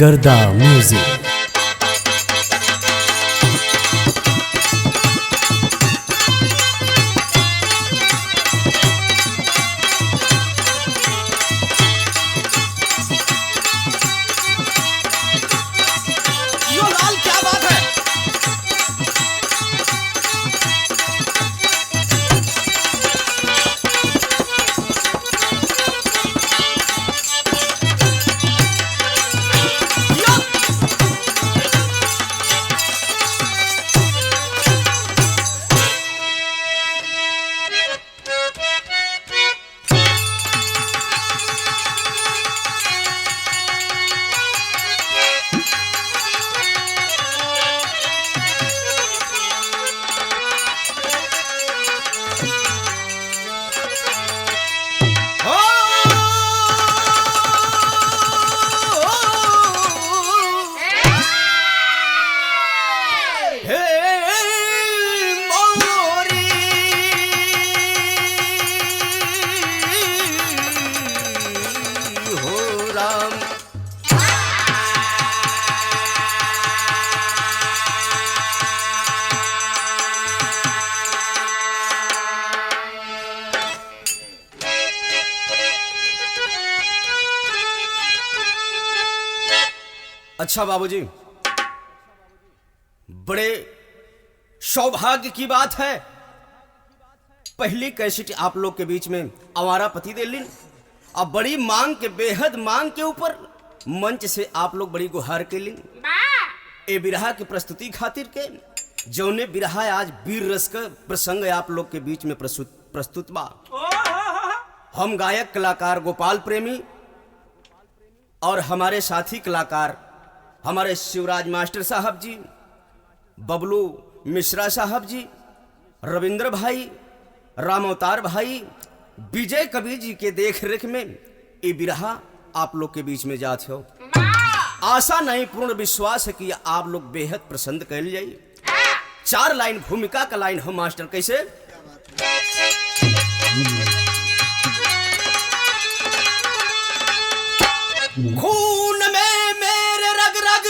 गर्दा म्यूजिक। यो लाल क्या बात है। यो हे मोरी हो राम। अच्छा बाबूजी, बड़े सौभाग्य की बात है। पहली कैसेट आप लोग के बीच में आवारा पति दे ली। अब बड़ी मांग के, बेहद मांग के ऊपर मंच से आप लोग बड़ी गुहार के ली ए बिरहा की प्रस्तुति खातिर के। जौने बिरहा आज वीर रस का प्रसंग आप लोग के बीच में प्रस्तुत बा। हम गायक कलाकार गोपाल प्रेमी और हमारे साथी कलाकार हमारे शिवराज मास्टर साहब जी, बबलू मिश्रा साहब जी, रविंद्र भाई, राम अवतार भाई, विजय कबीर जी के देख रेख में ये बिरहा आप लोग के बीच में जात हो। आशा नहीं, पूर्ण विश्वास है कि आप लोग बेहद प्रसन्न कर जाइए। 4 लाइन भूमिका का लाइन हो मास्टर। कैसे? खून में मेरे रग रग,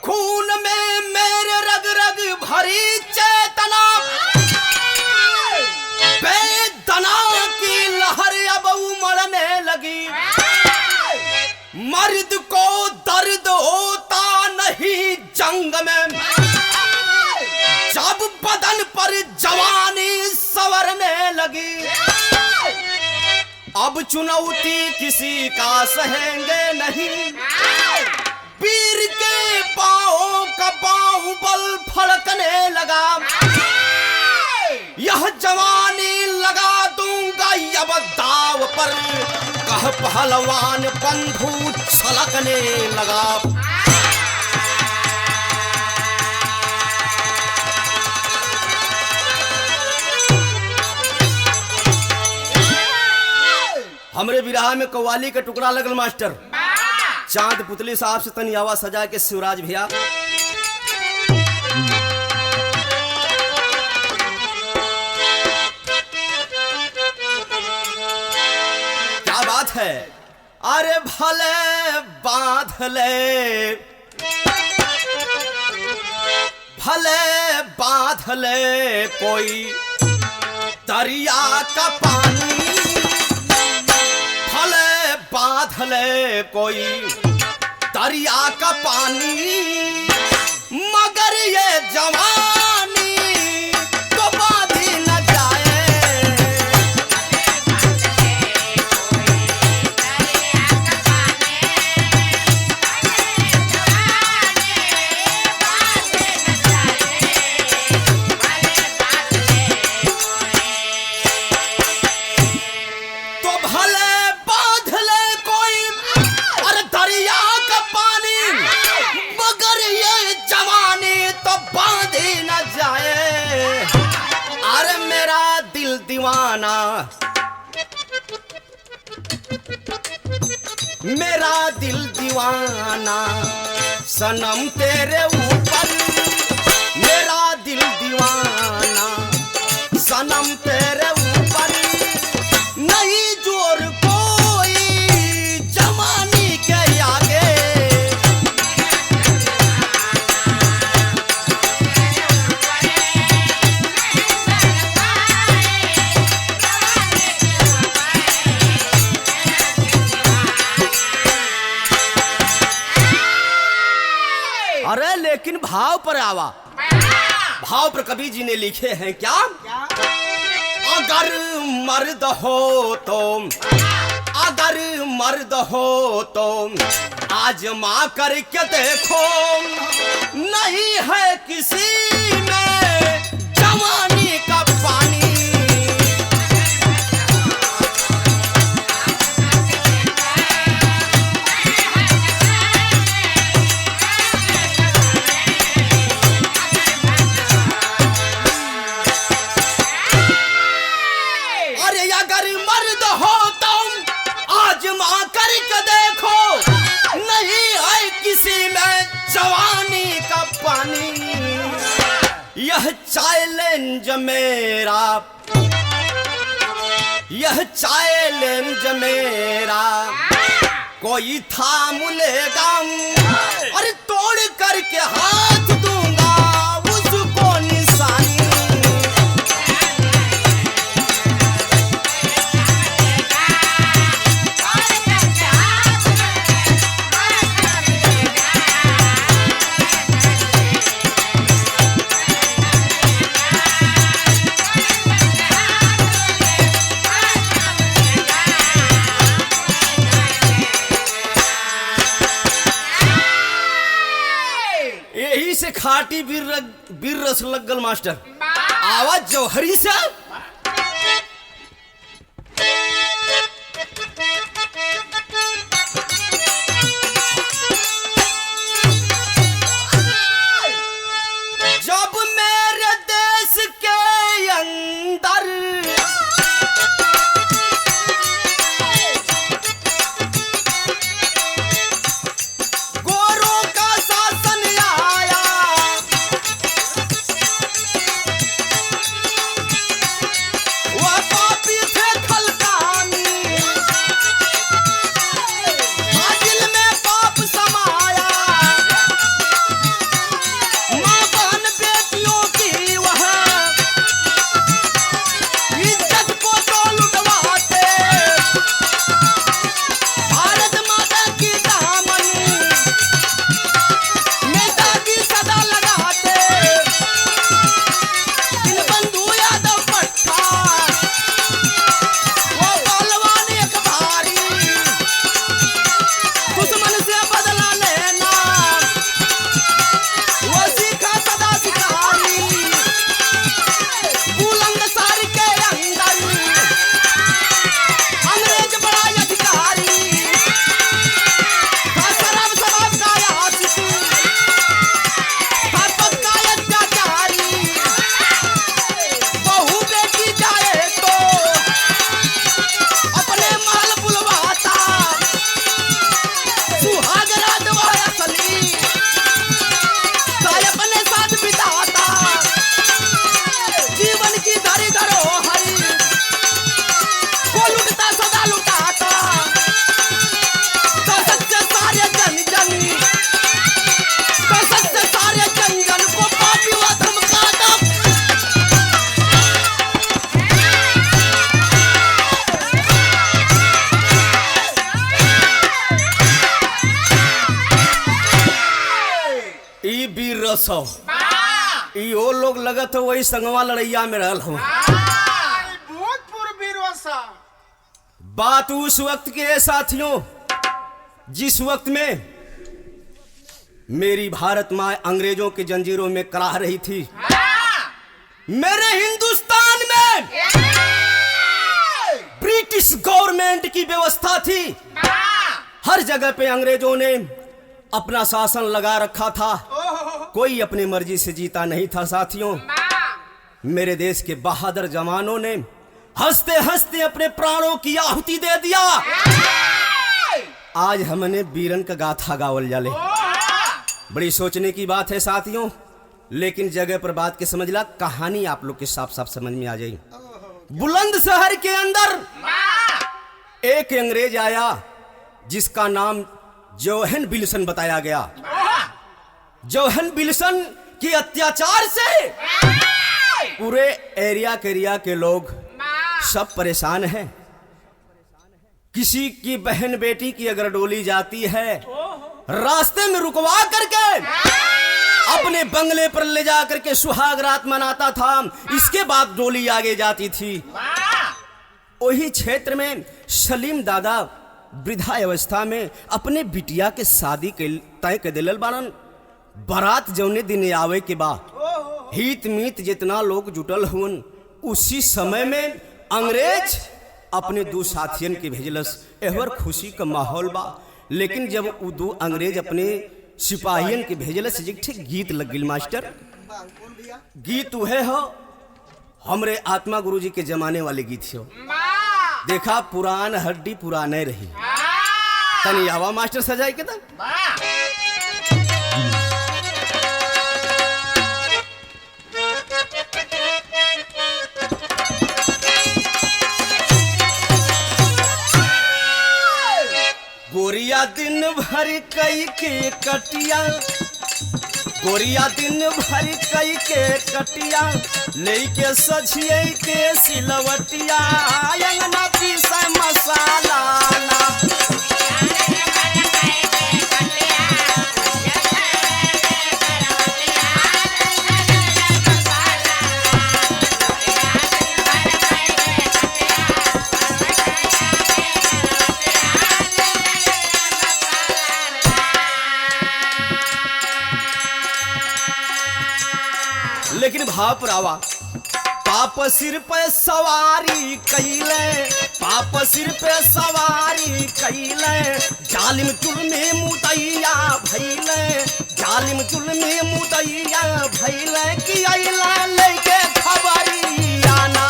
खून में मेरे रग रग भरी चेतना, बेदना की लहर अब उमड़ने लगी। मर्द को दर्द होता नहीं जंग में, जब बदन पर जवानी संवरने लगी। अब चुनौती किसी का सहेंगे नहीं, वीर के पांवों का बाहुबल फड़कने लगा। यह जवानी लगा दूंगा अब दाव पर, कह पहलवान बंधु छलकने लगा। हमरे विराह में कव्वाली का टुकड़ा लगल मास्टर। चांद पुतली साहब से तनी आवाज सजा के शिवराज भैया। क्या बात है। अरे भले बांध ले, भले बांध ले कोई दरिया का पानी, भले बांध ले कोई दरिया का पानी, मगर ये जवानी तो बांधी न जाए। तो भले बांध ले कोई और दरिया का पानी, मगर ये जवानी तो बांधी न जाए। अरे मेरा दिल दीवाना, मेरा दिल दीवाना सनम तेरे ऊपर, मेरा दिल दीवाना सनम तेरे ऊपर। नहीं जोर कोई जमा लेकिन भाव पर आवा। भाव पर कवि जी ने लिखे हैं क्या? अगर मर्द हो तो, अगर मर्द हो तो आजमा करके देखो, नहीं है किसी में जवानी का पानी। यह चैलेंज मेरा, यह चैलेंज मेरा कोई थाम लेगा और तोड़ करके हाथ दूंगा उसको निशानी। से खाटी बीर रस लगल मास्टर आवाज जौहरी से। जब मेरे देश के अंदर ओ लोग लगत हो वही संगवा लड़ैया में रहल हो। बात उस वक्त के साथियों जिस वक्त में मेरी भारत माँ अंग्रेजों के जंजीरों में कराह रही थी। मेरे हिंदुस्तान में ब्रिटिश गवर्नमेंट की व्यवस्था थी। हर जगह पे अंग्रेजों ने अपना शासन लगा रखा था। कोई अपनी मर्जी से जीता नहीं था साथियों। मेरे देश के बहादुर जवानों ने हंसते हंसते अपने प्राणों की आहुति दे दिया। आज हमने वीरन का गाथा गावल जाले। बड़ी सोचने की बात है साथियों, लेकिन जगह पर बात के समझ ला, कहानी आप लोग के साफ साफ समझ में आ जाएगी। बुलंदशहर के अंदर एक अंग्रेज आया जिसका नाम जोहन विल्सन बताया गया। जोहन विल्सन के अत्याचार से पूरे एरिया के लोग सब परेशान हैं। किसी की बहन बेटी की अगर डोली जाती है, रास्ते में रुकवा करके अपने बंगले पर ले जाकर के सुहाग रात मनाता था। इसके बाद डोली आगे जाती थी। वही क्षेत्र में सलीम दादा वृद्धा अवस्था में अपने बिटिया के शादी के तय कर दिलल बारन। बारात जौने दिन आवे के बाद हित मीत जितना लोग जुटल हुन, उसी समय में अंग्रेज अपने दो साथियन के भेजलस। एहवर खुशी का माहौल बा। लेकिन जब वो दो अंग्रेज अपने सिपाहियन के भेजलस, ठीक गीत लग गिल मास्टर। गीत उहे हो हमरे आत्मा गुरुजी के जमाने वाले गीत हो। देखा पुरान हड्डी पुराने रही। तनी आवा मास्टर सजाई के तब गोरिया दिन भर कई के कटिया, गोरिया दिन भर कई के कटिया, लेके सझिए के सिलवटिया, अंगना पीसा मसाला ना। लेकिन भाव पर आवा, पाप सिर पे सवारी कैले, पाप सिर पे सवारी कैले, जालिम जुल्मे मुदैया भैले, जालिम जुल्मे मुदैया भैले, कि अइला लेके खबरिया ना।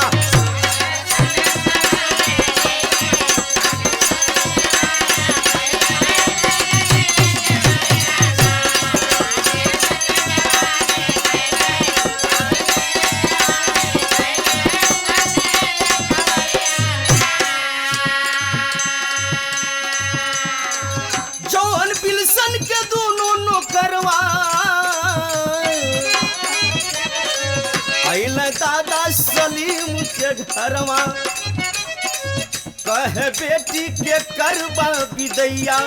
के दोनों नौकरवा अइले दादा सलीम के घरवा, कहे बेटी के करबा विदैया,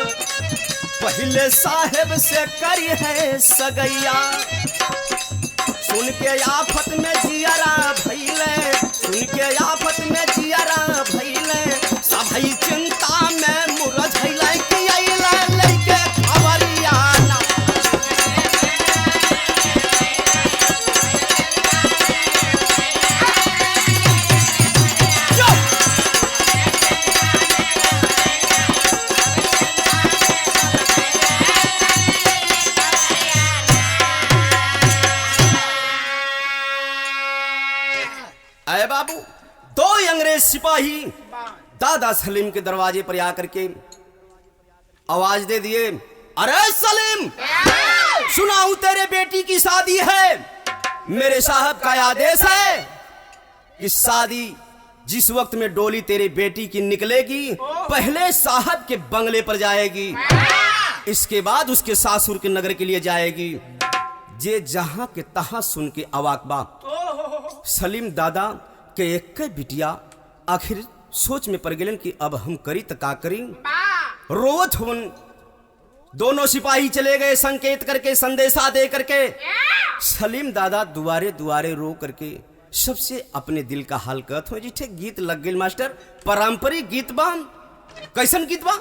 पहले साहेब से करी है सगैया। सुन के आफत में जियारा भैले, सुन के आफत में जियारा भैले, सभई चिंता में मुरझैले, कि अइला लेके खबरिया ना। अरे बाबू, दो अंग्रेज सिपाही दादा सलीम के दरवाजे पर आकर के आवाज दे दिए, अरे सलीम, सुनाऊं तेरे बेटी की शादी है। मेरे साहब का आदेश है कि शादी जिस वक्त में डोली तेरे बेटी की निकलेगी, पहले साहब के बंगले पर जाएगी, इसके बाद उसके सासुर के नगर के लिए जाएगी। जे जहां के तहां सुन के अवाक बा। सलीम दादा के एक बिटिया आखिर सोच में पड़ गेलन कि अब हम करी त का करी। रोवत हुन दोनों सिपाही चले गए संकेत करके, संदेशा दे करके। सलीम दादा दुआरे दुआरे रो करके सबसे अपने दिल का हाल कहत हो। जी ठीक गीत लग गेल मास्टर, पारंपरिक गीत बा। कैसन गीत बा?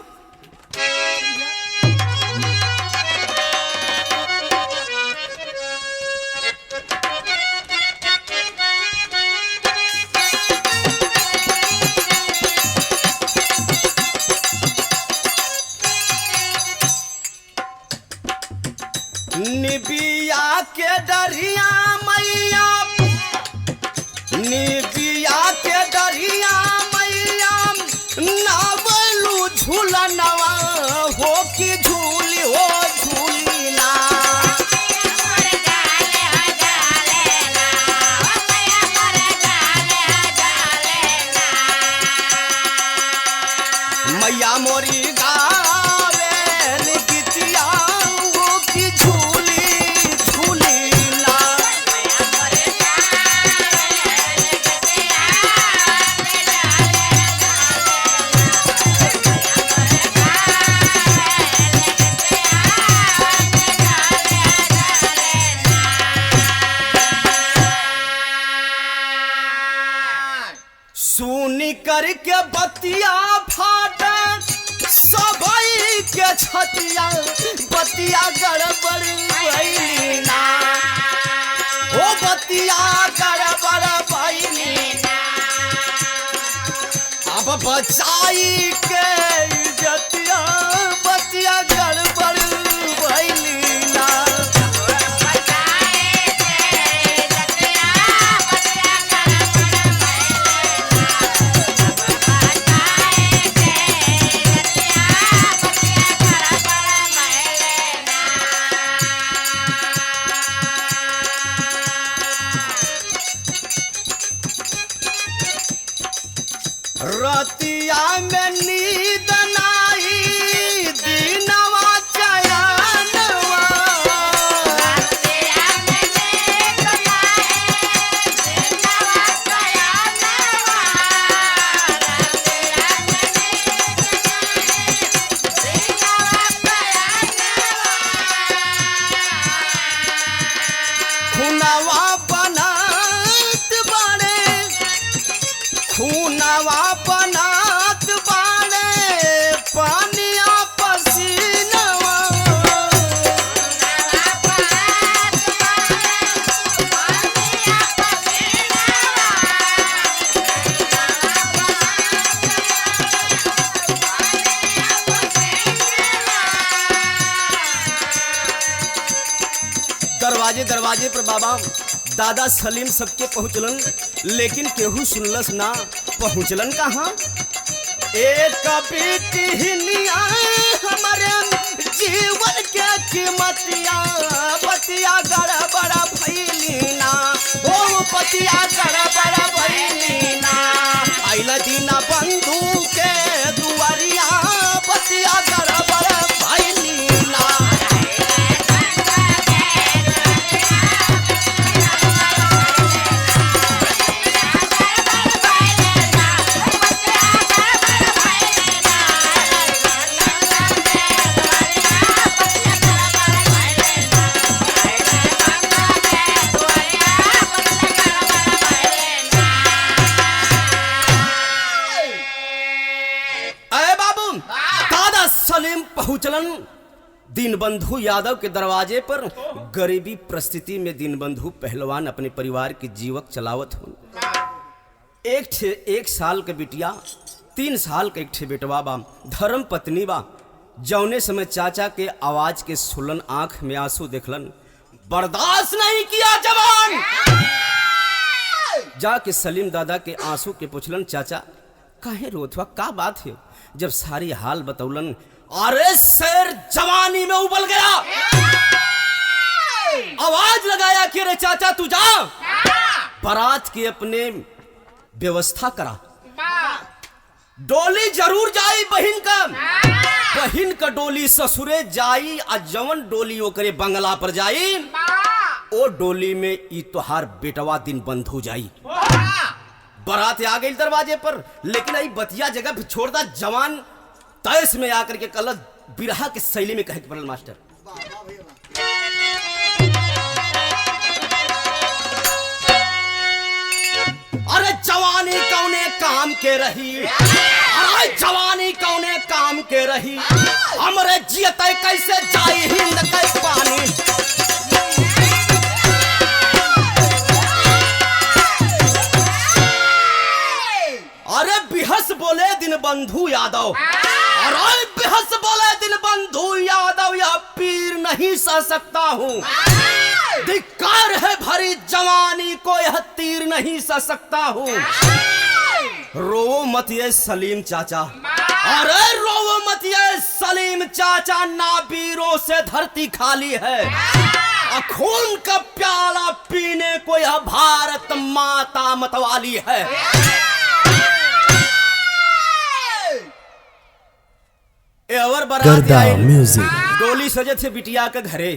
निबिया के डरिया मैया, निबिया के डरिया मैया, नावलू झूलनवा हो कि झूली हो झूली ना। मैया मोरी गावे गीतिया वो कि झूली झूली ना। पियर के बतिया फाटे सबई के छतिया बतिया गड़बड़ भइली ना ओ बतिया गड़बड़ भइली ना अब बचाई के इज्जतिया बतिया गड़बड़ भइली ना रतिया में नींद नाई दिनवा चयनवा रतिया में नींद नाई दिनवा चयनवा रतिया में नींद नाई दिनवा चयनवा खुनवा बनात बाड़े खूनवा बनात बाड़े पानिया पसीनवा दरवाजे दरवाजे पर बाबा दादा सलीम सबके पहुँचलन लेकिन केहू सुनलस ना पहुँचलन कहाँ एक बेटिया हमारे जीवन के कीमतिया बतिया गड़बड़ भइली ना ओ बतिया गड़बड़ भइली ना आइल दीना बंधु के दुआरिया बतिया गड़बड़ भइली ना सलीम पहुंचलन दीनबंधु यादव के दरवाजे पर गरीबी परिस्थिति में दीनबंधु पहलवान अपने परिवार की जीवक चलावत हो एक साल के बिटिया 3 साल के एक ठे बेटवा बा धर्म पत्नी बा जौने समय चाचा के आवाज के सुलन आंख में आंसू देखलन बर्दाश्त नहीं किया जवान जाके सलीम दादा के आंसू के पूछलन चाचा काहे रोतवा का बात है जब सारी हाल बतौलन अरे शेर जवानी में उबल गया आवाज लगाया कि रे चाचा तू जा बारात के अपने व्यवस्था करा डोली जरूर जाई बहिन का डोली ससुरे जाई आ जवन डोली ओकरे बंगला पर जाई ओ डोली में ई तोहार बेटवा दीनबंधु जाई बारात आ गई दरवाजे पर लेकिन आई बतिया जगह छोड़ दा जवान तैस में आकर के कल बिरहा के शैली में कहे के पड़ल मास्टर अरे जवानी कौने काम के रही अरे जवानी कौने काम के रही हमरे जियते कैसे जाई हिंद के पानी अरे बिहस बोले दीनबंधु यादव अरे बिहस बोले दीनबंधु यादव यह पीर नहीं सह सकता हूँ धिक्कार है भरी जवानी को यह तीर नहीं सह सकता हूँ रो मत ये सलीम चाचा अरे रो मत ये सलीम चाचा नाबीरों से धरती खाली है खून का प्याला पीने को यह भारत माता मतवाली है गर्दा म्यूजिक डोली सजत है बिटिया के घरे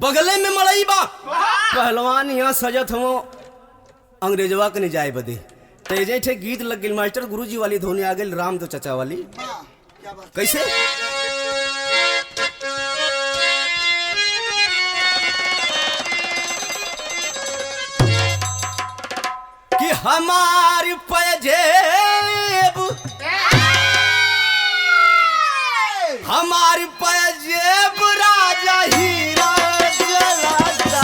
बगले में मड़ई बा पहलवान यहाँ सजत हो अंग्रेजवा के नहीं जाए बदे तेजे ठे गीत लग गई मास्टर गुरुजी वाली धोनी आ गई राम दो चाचा वाली कैसे कि हमारी पजे हमारी पैजेब राजा हीरा जलाता।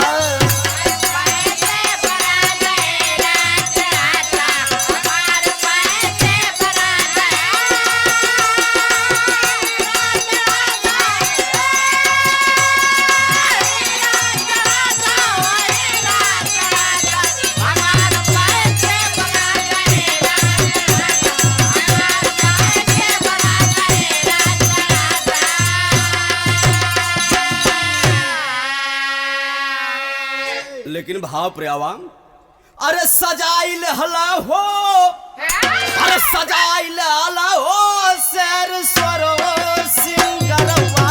लेकिन भाव प्रियावा, अरे सजाइल हला हो, अरे सजाइल हला हो शेर स्वरो सिंगरवा।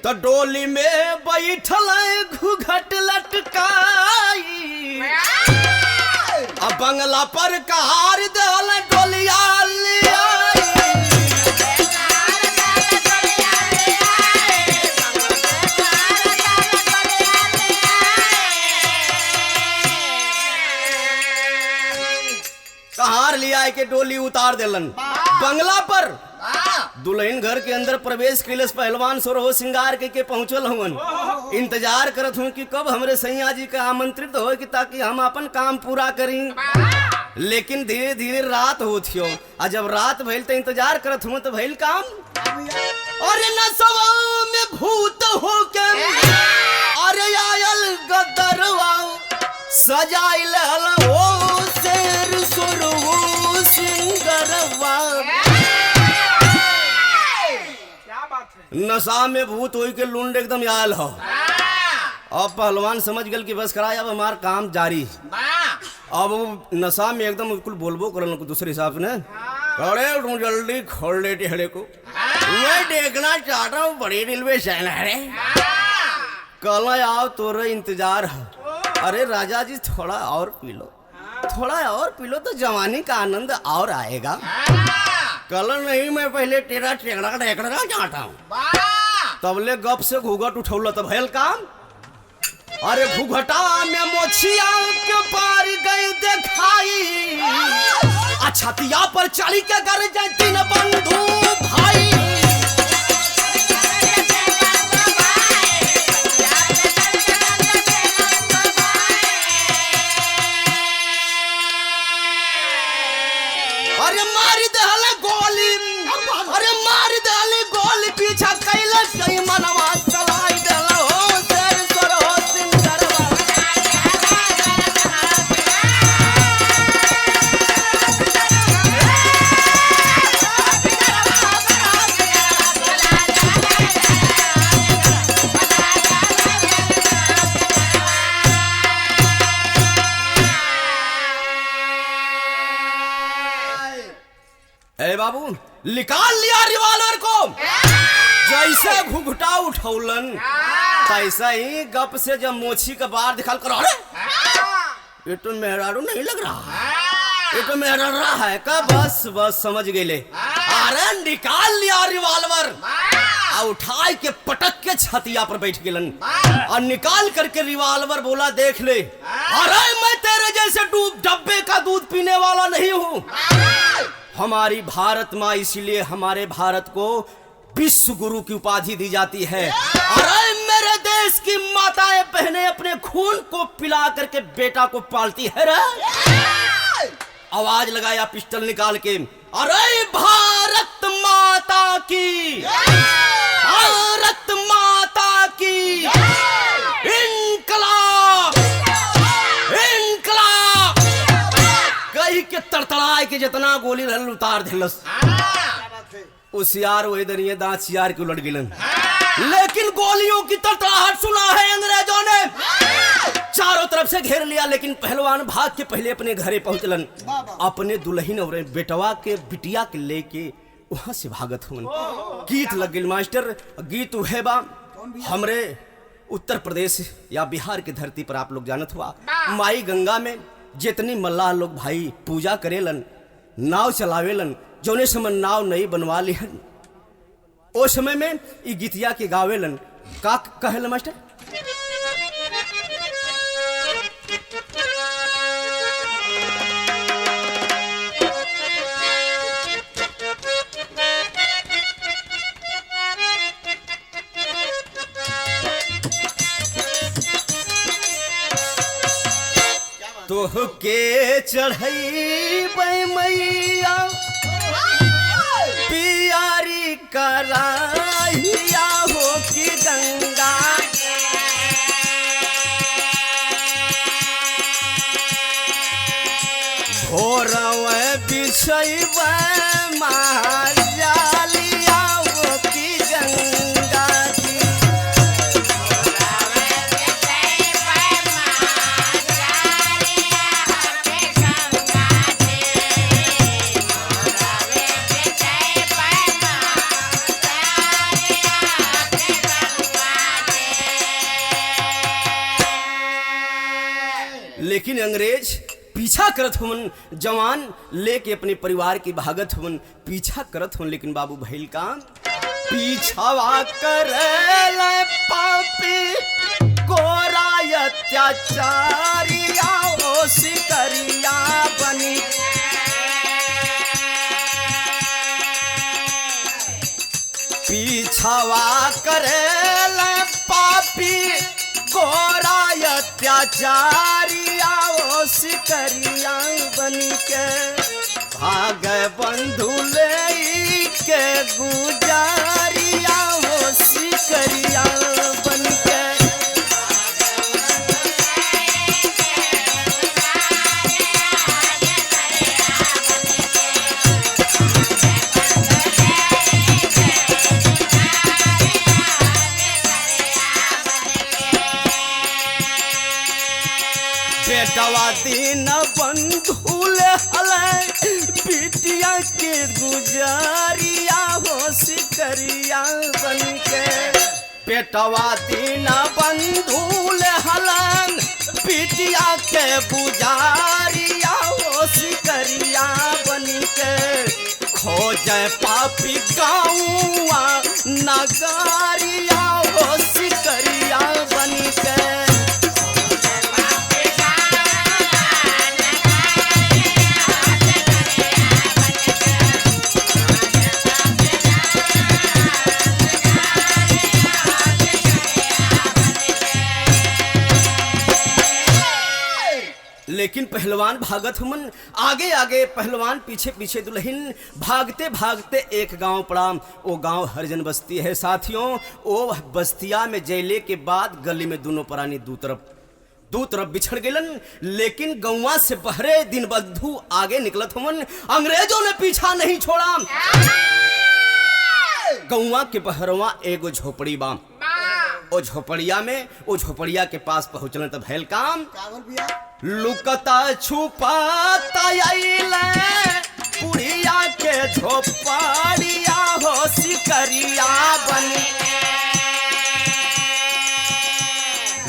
तो डोली में बैठल घूघट लटकाई, अब बंगला पर कार दल डोलिया ले आई। कहार ले आए के डोली उतार देलन बंगला पर। दुल्हन घर के अंदर प्रवेश कैलस, पहलवान सोरहो श्रृंगार के पहुंचल हूँ। इंतजार करत हूँ कि कब हमरे सैया जी का आमंत्रित हो कि ताकि हम अपन काम पूरा करी। लेकिन धीरे धीरे रात होती हो, और जब रात भइल तो इंतजार करत हूँ तो भइल काम। अरे नसवा में भूत हो के अरे आयल गदरवा सजाइल हो शेर सोरहो सिंगरवा। नशा में भूत होई के लुंड एकदम आयल हो। अब पहलवान समझ गल कि बस कराए, अब हमार काम जारी। अब वो नशा में एकदम बिल्कुल बोलबो करल दूसरे हिसाब से, अरे तुम जल्दी खोल ले टेढ़े को, मैं देखना चाहता हूँ बड़ी रेलवे स्टेशन है। कल आओ तोरे इंतजार है। अरे राजा जी थोड़ा और पी लो, थोड़ा और पी लो तो जवानी का आनंद और आएगा। कल नहीं, मैं पहले तेरा टेकड़ा टेकड़ा चाहता हूँ। तबले गप से घूघट उठौल तो भयल काम। अरे घूघटा में मोछिया के पार गई देखाई, छतिया पर चढ़ी के कर जाए तीन बंधु भाई। अरे मारी दहले गोली, अरे मारी दहले गोली, पीछा कैले कई मनवा चलाई दहले हो शेर सोरहो सिंगरवा। ए बाबू निकाल लिया रिवाल्वर को। जैसे घुघटा उठौलन तैसा ही गप से जब मोछी का बार दिखाल कर, अरे ये तो मेहरारू नहीं लग रहा, ये तो मेहरारू है का। बस बस समझ गए। अरे निकाल लिया रिवाल्वर, उठा के पटक के छतिया पर बैठ गेलन और निकाल करके रिवाल्वर बोला, देख ले, अरे मैं तेरे जैसे डब्बे का दूध पीने वाला नहीं हूँ। हमारी भारत माँ, इसीलिए हमारे भारत को विश्व गुरु की उपाधि दी जाती है। अरे मेरे देश की माताएं बहनें अपने खून को पिला करके बेटा को पालती है रे। आवाज लगाया पिस्टल निकाल के, अरे भारत माता की, भारत माता की, इनकलाब, इनकलाब कही के तड़तड़ाए के जितना गोली रहल उतार दिलस। उसियार वही दनिये दांत सियार के उलट गिलन, लेकिन गोलियों की तड़तड़ाहट सुना है अंग्रेजों ने, चारों तरफ से घेर लिया। लेकिन पहलवान भाग के पहले अपने घरे पहुंचलन, अपने दुल्हन और बेटवा के बिटिया के लेके वहां से भागत हुन। गीत लग गई मास्टर, गीत उहे बा हमरे उत्तर प्रदेश या बिहार की धरती पर आप लोग जानत हुआ, माई गंगा में जितनी मल्लाह लोग भाई पूजा करेलन, नाव चलावेलन, जौने समय नाव नहीं बनवा लिहन, ओ समय में ई गीतिया के गावेलन। का कहेला मास्टर? तोहके चढ़ई मैया पियारी कराहिया हो कि गंगा, भोरव बिछैब महाजालिया हो कि गंगा जी, लेकिन अंग्रेज पीछा करत हुन, जवान लेके अपने परिवार की भागत हुन, पीछा करत हुन। लेकिन बाबू भइल काम, पीछावा करल पापी गोरा अत्याचारिया ओ सिकरिया बनी, पीछावा करल पापी गोरा अत्याचारिया ओ सिकरिया बनी के, भाग बंधु ले के गुजारिया हो सिकरिया बनी के। बेटवा दिन बंधुल हलै बिटिया के गुजारिया हो सिकरिया बन के, बेटवा दिन बंधुल हलन बिटिया के गुजारिया हो सिकरिया बन के, खोज पापी गाँवा नगारिया हो सिकरिया बन के। लेकिन पहलवान भागत हुमन, आगे आगे पहलवान, पीछे पीछे दुल्हन, भागते भागते एक गांव पड़ा। वो गांव हरिजन बस्ती है साथियों। वो बस्तिया में जैले के बाद गली में दोनों प्राणी दो तरफ बिछड़ गलन। लेकिन गौवा से बहरे दिन बंधु आगे निकलत हुमन, अंग्रेजों ने पीछा नहीं छोड़ा। गौवा के बहरवा एगो झोपड़ी बा, ओ झोपड़िया में, ओ झोपड़िया के पास पहुंचलन तब भैल काम, लुकता छुपाता आइले बुढ़िया के झोपड़िया हो सिकरिया बनी,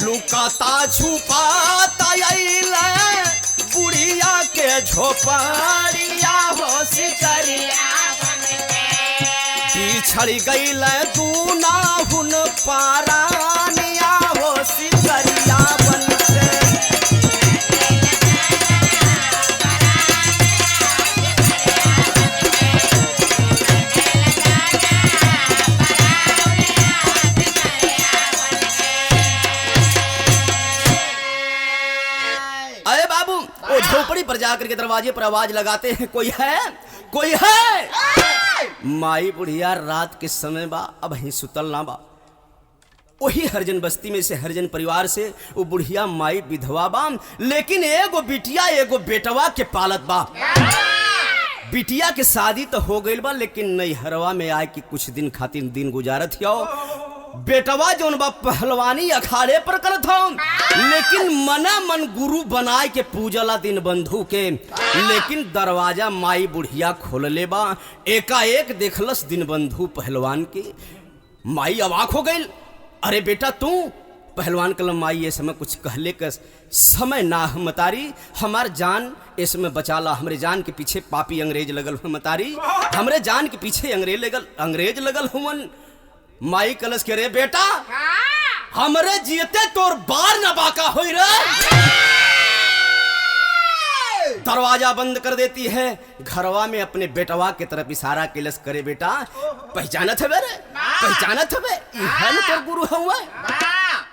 लुकता छुपाता आइले बुढ़िया के झोपड़िया हो सिकरिया, पिछड़ गईल दूना हुन पारानिया हो सिकरिया बन के। झोपड़ी पर जा जाकर के दरवाजे पर आवाज लगाते हैं, कोई है, कोई है। माई बुढ़िया रात के समय बा, अब ही सुतल ना बा। वही हरिजन बस्ती में से, हरिजन परिवार से वो बुढ़िया माई विधवा बा, लेकिन एगो बिटिया एगो बेटवा के पालत बा। बिटिया के शादी तो हो गई बा, लेकिन नैहरवा में आए कि कुछ दिन खातिर दिन गुजारत हो। बेटवा जोन बा पहलवानी अखाड़े पर करत हो, लेकिन मना मन गुरु बनाए के पूजला दिन बंधु के। लेकिन दरवाजा माई बुढ़िया खोलले बा, एकाएक देखलस दिन बंधु पहलवान के। माई अवाक हो गई, अरे बेटा तू। पहलवान कलम माई ये समय कुछ कहले का समय ना मतारी, हमार जान इसमें बचाला, हमरे जान के पीछे पापी अंग्रेज लगल हुआ मतारी, हमरे जान के पीछे अंग्रेज लगल हुवन। माई कलश के रे बेटा, हमरे जीते तोर बार न बाका होई रे। दरवाजा बंद कर देती है, घरवा में अपने बेटवा के तरफ इशारा केलस, करे बेटा पहचानत है रे, पहचानत है, इहे न तोर गुरु हुआ।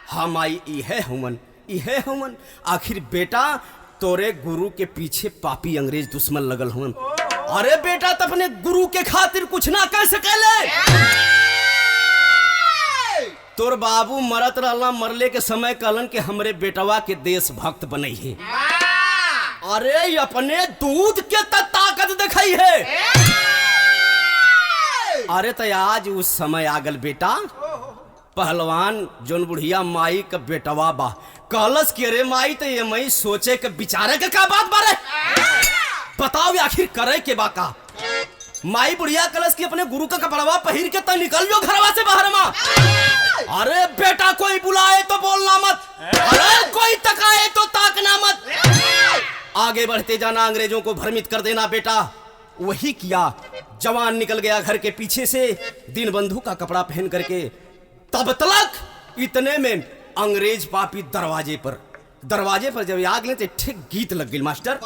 हाँ माई इहे हुमन। आखिर बेटा तोरे गुरु के पीछे पापी अंग्रेज दुश्मन लगल हुन। अरे बेटा तो अपने गुरु के खातिर कुछ ना कर सकेले। तोर बाबू मरत रहला, मरले के समय कहलन कि हमरे बेटवा के देशभक्त बनई है। अरे अपने दूध के ताकत दिखाई है। अरे तो आज उस समय आगल बेटा। पहलवान जोन बुढ़िया माई का बेटवा बा कहलस कि अरे माई तो ये मई सोचे के विचारे के का बात बारे, बताओ आखिर करे के बा का। माई बुढ़िया कलश की अपने गुरु का कपड़वा पहिर के तो निकल जो घरवा से बाहर में। अरे बेटा कोई बुलाए तो बोलना मत, अरे कोई तकाए तो ताकना मत, आगे बढ़ते जाना, अंग्रेजों को भ्रमित कर देना बेटा। वही किया, जवान निकल गया घर के पीछे से दिन बंधु का कपड़ा पहन करके। तब तक इतने में अंग्रेज पापी दरवाजे पर जब आग ले तो ठीक गीत लग गई मास्टर।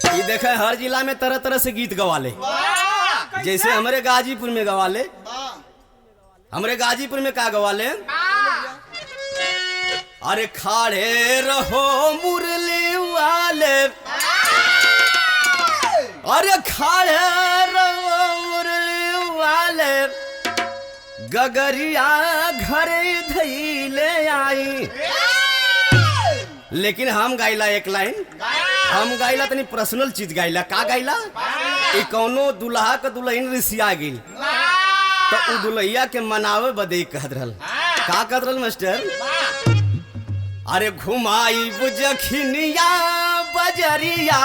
ये देखे हर जिला में तरह तरह से गीत गवाले, जैसे हमारे गाजीपुर में गवाले, हमारे गाजीपुर में क्या गवाले, अरे खाड़े रहो मुरली वाले, अरे खाड़े रहो मुरली वाले, गगरिया घरे धैले आई। लेकिन हम गाइला एक लाइन, हम गाइला तनी पर्सनल चीज गाइला। का गाइला, ई कौनो दुल्हा का दुल्हन रिसिया गिल तो उ दुल्हिया के मनावे बदे कहत रहल। का कहत रहल मास्टर, अरे घुमाई बुजखिनिया बजरिया,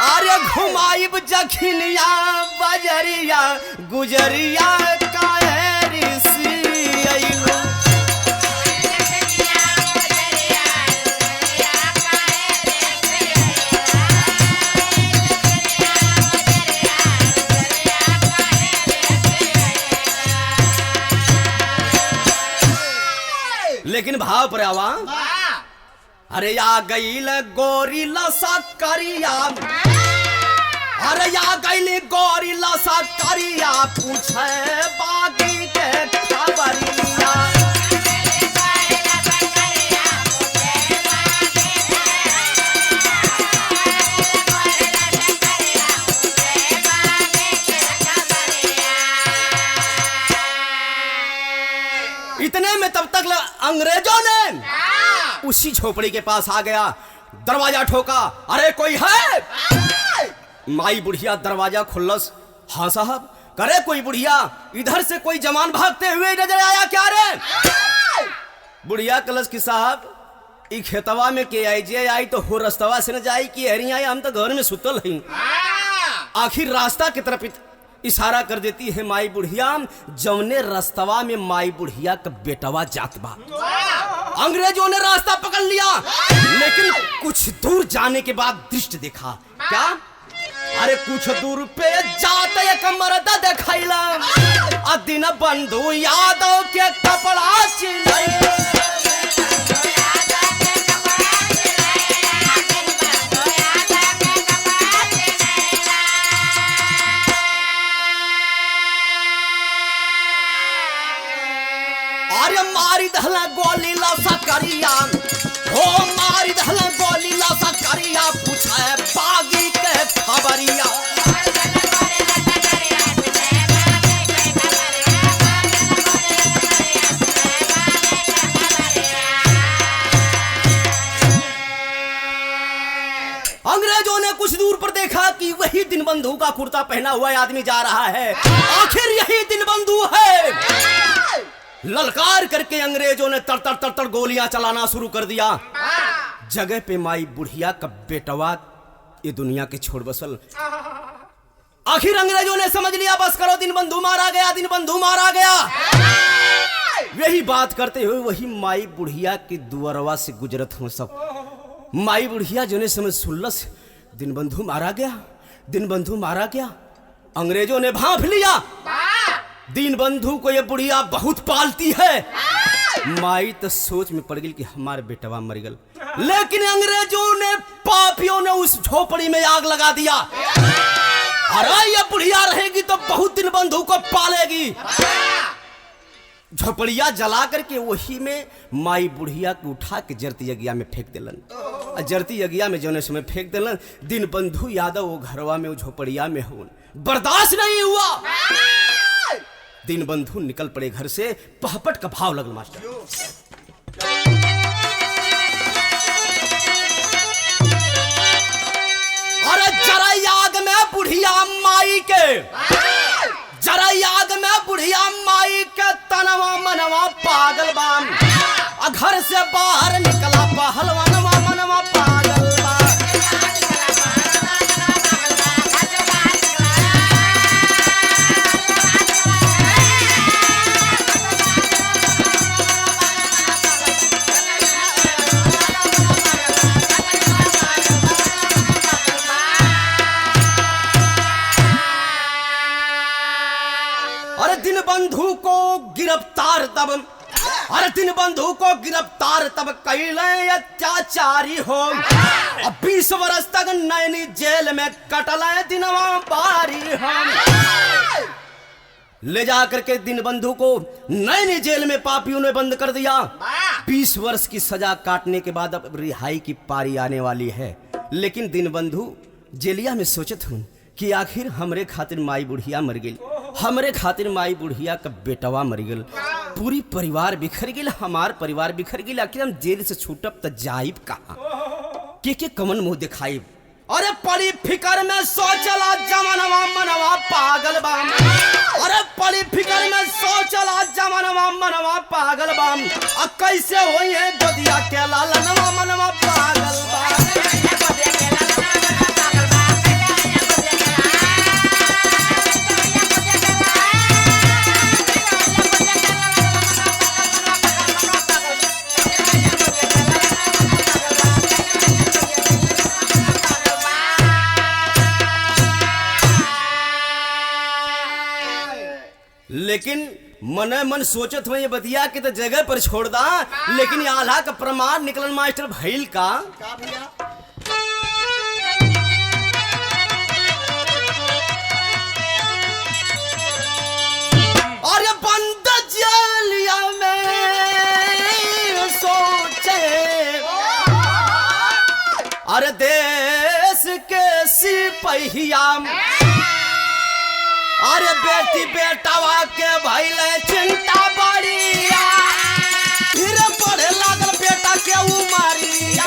अरे घुमाई बुजखिनिया बजरिया, गुजरिया काहे रिसी आइलो। लेकिन भाव पर आवा, अरे या गईल गोरी लसा करिया, अरे या गईल गोरी लसा करिया, पूछे बागी के खबरिया। इतने में तब तक अंग्रेजों ने उसी झोपड़ी के पास आ गया, दरवाजा ठोका, अरे कोई है। माई बुढ़िया दरवाजा खुल्लस, हाँ साहब, करे कोई बुढ़िया, इधर से कोई जवान भागते हुए नजर आया क्या रे। बुढ़िया कलश की साहब ई खेतवा में के आई जे आई तो हो रस्तवा से न जाई कि हरी आई, हम तो घर में सुतल हई। आखिर रास्ता की तरफ इशारा कर देती है माई बुढ़िया, जौने रास्तवा में माई बुढ़िया का बेटवा जात बा। अंग्रेजों ने रास्ता पकड़ लिया, लेकिन कुछ दूर जाने के बाद दृष्टि देखा। क्या, अरे कुछ दूर पे जाते एक मर्द दिखाइला, दिन बंधु यादव के कपड़ा सिलाई। अरे मारी दहला गोली लासा करिया हो मारी दहला गोली लासा करिया पूछे बागी के खबरिया अंग्रेजों ने कुछ दूर पर देखा कि वही दीनबंधु का कुर्ता पहना हुआ आदमी जा रहा है। आखिर यही दीनबंधु है। ललकार करके अंग्रेजों ने तर तर तर तर गोलियां चलाना शुरू कर दिया। जगह पे माई बुढ़िया का बेटवा ये दुनिया के छोड़ बसल। आखिर अंग्रेजों ने समझ लिया बस करो दीनबंधु मारा गया, दीनबंधु मारा गया। यही बात करते हुए वही माई बुढ़िया की दुआरवा से गुजरत हूं सब। माई बुढ़िया जो ने समझ सुल्लस दीनबंधु मारा गया, दीनबंधु मारा गया। अंग्रेजों ने भांप लिया दीनबंधु को ये बुढ़िया बहुत पालती है। माई तो सोच में पड़ गई कि हमारे बेटवा मर गल। लेकिन अंग्रेजों ने पापियों ने उस झोपड़ी में आग लगा दिया। अरे ये बुढ़िया रहेगी तो बहुत दीनबंधु को पालेगी। झोपड़िया जला करके वही में माई बुढ़िया को उठा के जरती यज्ञा में फेंक दिलन। जरती यज्ञा में जोने समय फेंक दिलन। दीनबंधु यादव वो घरवा में वो झोपड़िया में हो बर्दाश्त नहीं हुआ। दीनबंधु निकल पड़े घर से। पहपट का भाव लगल मास्टर। अरे जरा याद में बुढ़िया माई के, जरा याद में बुढ़िया माई के तनवा मनवा पागल बाम। घर से बाहर निकला पहलवानवा मनवा पागल बाम। अरे दीनबंधु को गिरफ्तार तब, अरे दीनबंधु को गिरफ्तार तब कैले अत्याचारी हो। 20 वर्ष तक नैनी जेल में कटले दिनवा बारी हो। ले जा करके दीनबंधु को नैनी जेल में पापियों ने बंद कर दिया। 20 वर्ष की सजा काटने के बाद अब रिहाई की पारी आने वाली है। लेकिन दीनबंधु जेलिया में सोचत हूं कि आखिर हमरे खातिर माई बुढ़िया मर गई, हमरे खातिर माई बुढ़िया का बेटवा मर गल, पूरी परिवार बिखर गई, हमार परिवार बिखर गई। आखिर हम जेल से छूटब त जाइब कहां, के कमन मुंह दिखाइब। अरे पड़ी फिकर में सोचला जमनवा मनवा पागल बाम। अरे पड़ी फिकर में सोचला जमनवा मनवा पागल बाम। अब कैसे होई है गोदिया के लालनवा मनवा पागल बाम। लेकिन मने मन सोचत हुए ये बतिया के तो जगह पर छोड़ दा। लेकिन ये आल्हा का प्रमाण निकलन मास्टर भइल का भैया। और ये बंद जेलिया में सोचे, अरे देश के सिपहिया, अरे बेटी बेटावा के भइले चिंता बड़िया। फिर पढ़े लागल बेटा के उमरिया।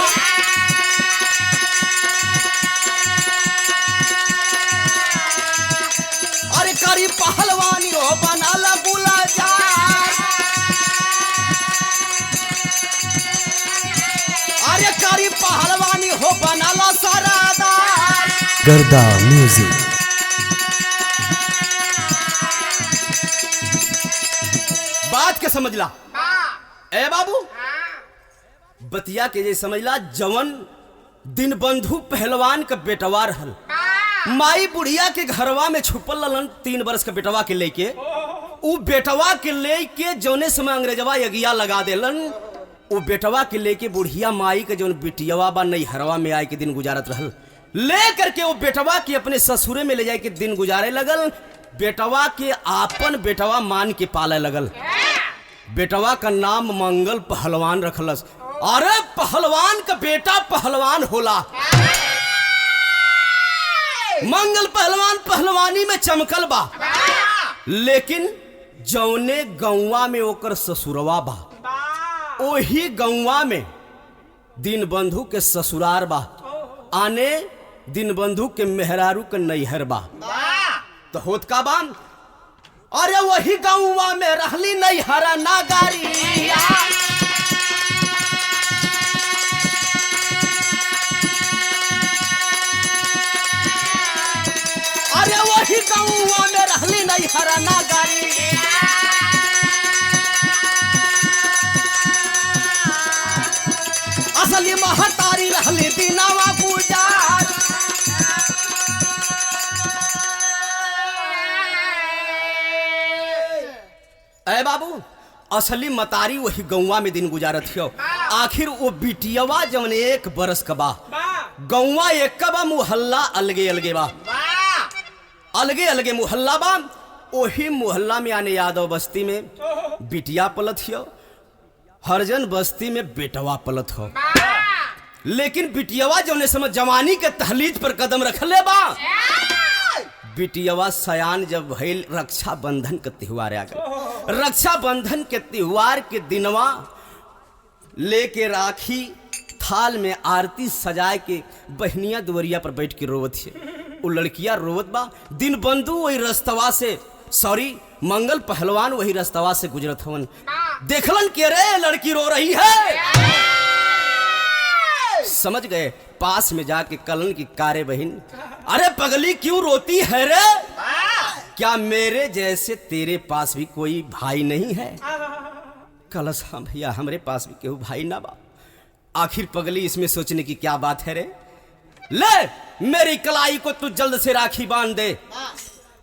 अरे करी पहलवानी हो बनल गुलजार। अरे करी पहलवानी हो बनल सरादार। गर्दा म्यूजिक। बात के समझ ला ए बाबू, बतिया के जे समझ ला। जवन दीनबंधु पहलवान का बेटवा रहल, माई बुढ़िया के घरवा में छुपल रहलन 3 वर्ष का बेटवा के लेके। उ बेटवा के लेके जौने समय अंग्रेजवा यगिया लगा देलन, उ बेटवा के लेके बुढ़िया माई के जौन बिटियावा बा नैहरवा में आए के दिन गुजारत रहल। ले करके वो बेटवा के अपने ससुरे में ले जाए के दिन गुजारे लगल। बेटवा के आपन बेटवा मान के पाले लगल। बेटवा का नाम मंगल पहलवान रखलस। अरे पहलवान का बेटा पहलवान होला। मंगल पहलवान पहलवानी में चमकल बा, लेकिन जौने गौवा में ओकर ससुरवा बा, ओही गौवा में दीनबंधु के ससुरार बा, आने दीनबंधु के मेहरारू के नैहर बा। तो होत का बा, अरे वही गौवा में रहली नैहरा नागारी। अरे वही गौवा में रहली नैहरा नागारी। असली महतारी रहली दीनावा पूजार। अरे बाबू, असली मतारी वही गौवा में दिन गुजारत हो। आखिर वो बिटियवा जवन 1 बरस का बा, गौवा एक का बा, मुहल्ला अलगे अलगे बा, अलगे अलगे मुहल्ला बा। वही मुहल्ला में आने यादव बस्ती में बिटिया पलत हो, हरजन बस्ती में बेटवा पलत हो। लेकिन बिटियवा जौने समय जवानी के तहलीज पर कदम रखले बा, बिटियवा सयान जब भइल, रक्षा बंधन के त्योहार आ गए। रक्षा बंधन के त्योहार के दिनवा लेके राखी थाल में आरती सजाए के बहनिया दुवरिया पर बैठ के रोवत है। वो लड़कियां रोवत बा, दीनबंधु वही रस्तवा से, सॉरी मंगल पहलवान वही रस्तवा से गुजरत हवन। देखलन के रे लड़की रो रही है, समझ गए, पास में जाके कलन की कारे बहन, अरे पगली क्यों रोती है रे? क्या मेरे जैसे तेरे पास भी कोई भाई नहीं है? कलश, हाँ भैया हमारे पास भी केहू भाई ना बा। आखिर पगली इसमें सोचने की क्या बात है रे? ले मेरी कलाई को तू जल्द से राखी बांध दे।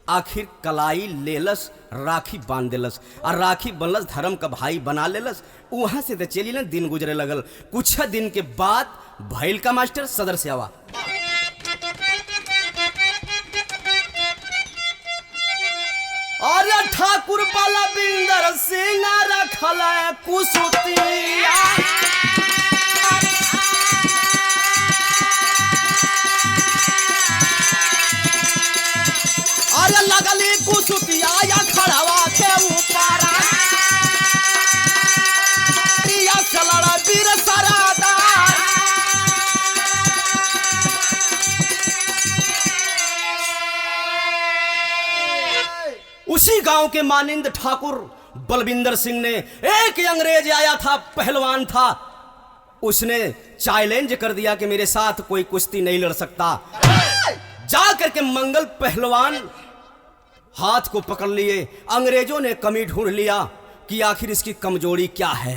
आखिर कलाई लेलस, राखी बांध देलस, और राखी बनलस, धर्म का भाई बना लेलस। वहां से तो चली ना, दिन गुजरे लगल। कुछ दिन के बाद भैल का मास्टर सदर से आवा। अरे ठाकुर बलबिंदर सिंह रखल कुसुतिया। अरे लगली कुसुतिया या खड़ावा के ऊपर, चलड़ वीर सरादार। उसी गांव के मानिंद ठाकुर बलविंदर सिंह ने, एक अंग्रेज आया था, पहलवान था, उसने चैलेंज कर दिया कि मेरे साथ कोई कुश्ती नहीं लड़ सकता। जा करके मंगल पहलवान हाथ को पकड़ लिए। अंग्रेजों ने कमी ढूंढ लिया कि आखिर इसकी कमजोरी क्या है।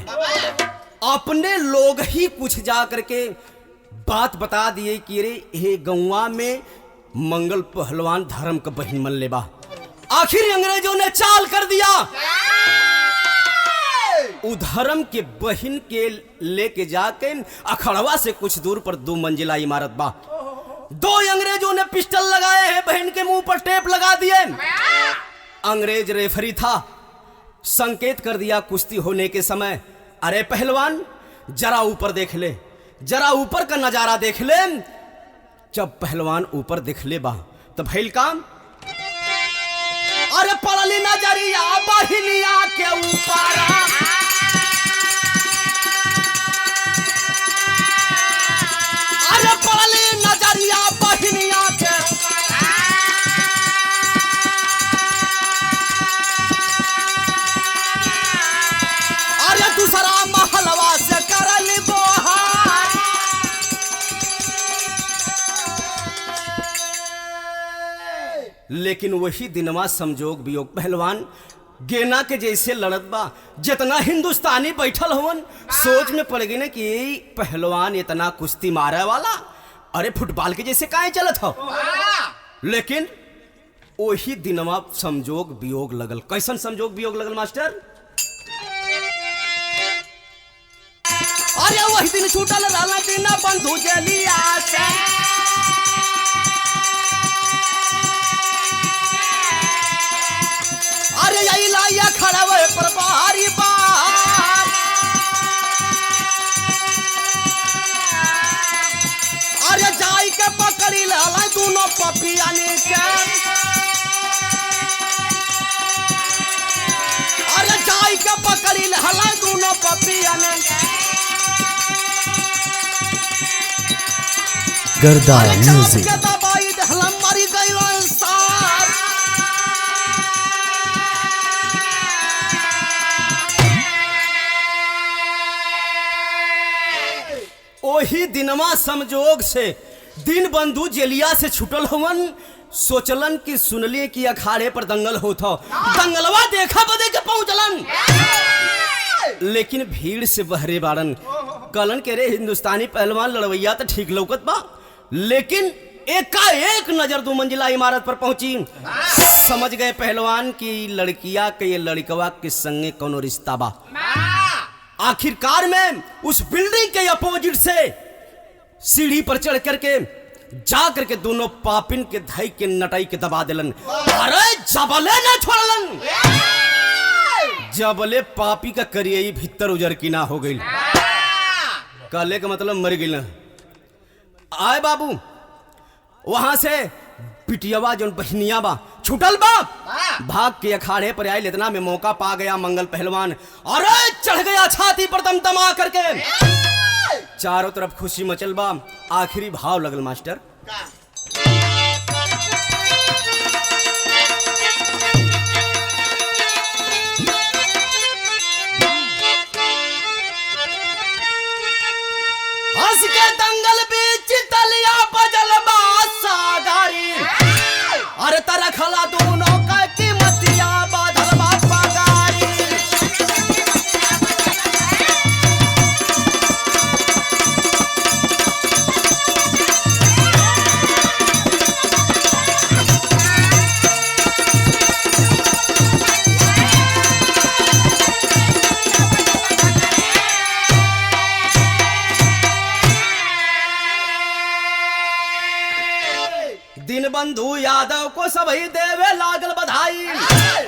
अपने लोग ही कुछ जा करके बात बता दिए कि रे हे गौवा में मंगल पहलवान धर्म का बहन मन लेबा। आखिर अंग्रेजों ने चाल कर दिया, उधर्म के बहन के लेके जाके अखड़वा से कुछ दूर पर 2 मंजिला इमारत बा। 2 अंग्रेजों ने पिस्टल लगाए हैं, बहन के मुंह पर टेप लगा दिए। अंग्रेज रेफरी था, संकेत कर दिया कुश्ती होने के समय, अरे पहलवान जरा ऊपर देख ले, जरा ऊपर का नजारा देख ले। जब पहलवान ऊपर देख ले बा तो भइल काम, अरे पड़ली नजरिया बहिनिया के ऊपर। अरे पड़ली नजरिया बहिनिया के ऊपर। अरे दूसरा महलवा से करली बोहार। लेकिन वही दिनवा संजोग वियोग, पहलवान गेना के जैसे लड़त बा। जितना हिंदुस्तानी बैठल हवन सोच में पड़ गई ना कि पहलवान इतना कुश्ती मारे वाला, अरे फुटबॉल के जैसे काहे चलत हो। लेकिन वही दिनवा संजोग वियोग लगल। कैसन संजोग वियोग लगल मास्टर? अरे वही दिन छूटल रहला दीना बंधु जलिया से। अरे यही लाया खड़ा हुए पर बाहरी बात। दोनों पपियाने के अरे जाई के पकड़ी हला दोनों पपियाने गर्दा म्यूजिक। के दबाई हला मरी गई सार ओही दिनमा संजोग से दिन बंधु जेलिया से छुटल हवन सोचलन कि सुनली कि अखाड़े पर दंगल होता दंगलवा देखा बदे के पहुंचलन लेकिन भीड़ से बहरे बाड़न कलन के रे हिंदुस्तानी पहलवान लड़वैया तो ठीक लौकत बा लेकिन एकाएक नजर दो मंजिला इमारत पर पहुंची समझ गए पहलवान की लड़किया के ये लड़कवा के संगे कोनो रिश्ता बा आखिरकार में उस बिल्डिंग के अपोजिट से सीढ़ी पर चढ़ करके जा करके दोनों पापिन के धई के नटाई के दबा दिलन अरे जबले न छोड़लन जबले पापी का करियई भीतर उजर की ना हो गई काले का मतलब मर गई आए बाबू वहां से पिटियावा जो बहनिया बा छुटल बा भाग के अखाड़े पर आए इतना में मौका पा गया मंगल पहलवान अरे चढ़ गया छाती पर दमदमा करके चारों तरफ खुशी मचल बा आखिरी भाव लगल मास्टर हंस के दंगल बीच तलिया बजल बा सागारी अरे तरह खला दोनों का कीमतिया बादल बा पगारी दिन बंधु यादव को सभी देवे लागल बधाई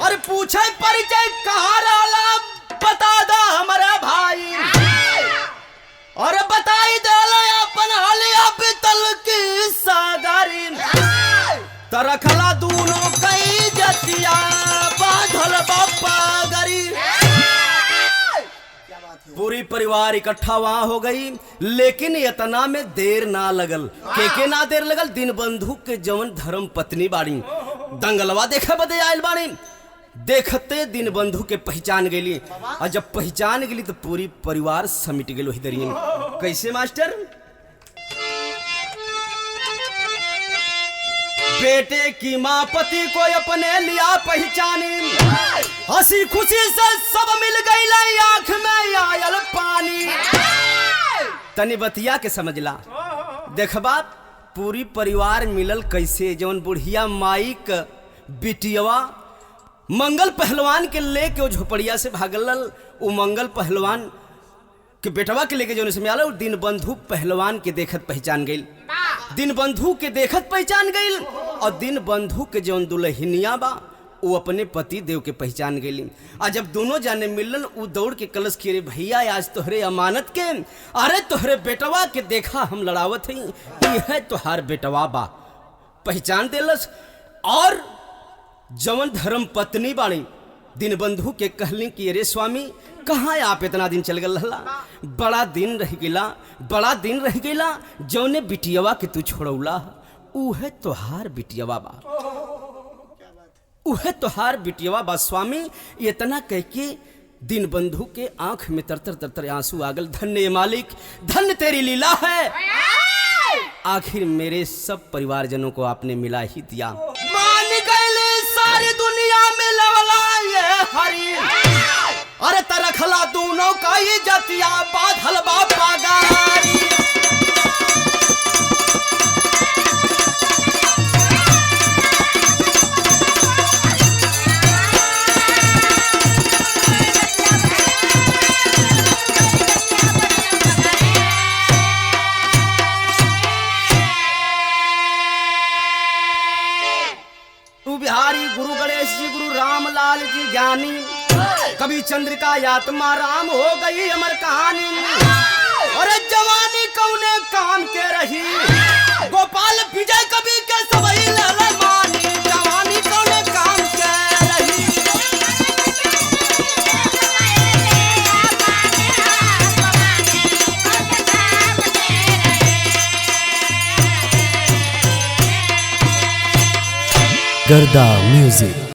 और पूछे परिचय कहाँ रहला बता दो हमारा भाई और बताई देला अपन हालिया पितल की सागारी तरखला दोनों कई जतिया बाधल बापा गरी पूरी परिवार इकट्ठा वहां हो गई लेकिन इतना में देर ना लगल के ना देर लगल दिन बंधु के जवन धर्म पत्नी बाड़ी दंगलवा देखे बदे आयल बाड़ी देखते दिन बंधु के पहचान गई और जब पहचान गई तो पूरी परिवार समिट गई वही दरियन कैसे मास्टर बेटे की माँ पति को अपने लिया पहचानी हंसी खुशी से सब मिल गई आंख में आयल पानी तनी बतिया के समझला देखबा पूरी परिवार मिलल कैसे जौन बुढ़िया माई का बिटियावा मंगल पहलवान के लेके झोपड़िया से भागल वो मंगल पहलवान के बेटवा के लेके जो में आल दिन बंधु पहलवान के देखत पहचान गई दिन बंधु के देखत पहचान गई और दिन बंधु के जौन दुल्हनिया बा वो अपने पति देव के पहचान गई और जब दोनों जाने मिलन वो दौड़ के कलश किए रे भैया आज तोहरे अमानत के अरे तोहरे बेटवा के देखा हम लड़ावत हई यह तोहार बेटवा बा पहचान देलस और जवन धर्म पत्नी बाणी दिन बंधु के कहली कि अरे स्वामी कहाँ आप इतना दिन चल गला बड़ा दिन रह गया जौने बिटियावा के तू छोड़ौला उहे तोहार बिटियावा बा उहे तोहार बिटियावा बा स्वामी इतना कह के दिन बंधु के आंख में तरतर आंसू आगल धन्य मालिक धन्य तेरी लीला है आखिर मेरे सब परिवारजनों को आपने मिला ही दिया मान गए सारी दुनिया में लवला ये हरी अरे तरखला दोनों का ही जतिया बाधल बापा गारी बिहारी गुरु गणेश जी गुरु रामलाल जी ज्ञानी कभी चंद्रिका आत्मा राम हो गई अमर कहानी और जवानी कौने काम के रही गोपाल विजय कवि के सबही लहले मानी जवानी कौने काम के रही। गर्दा म्यूजिक।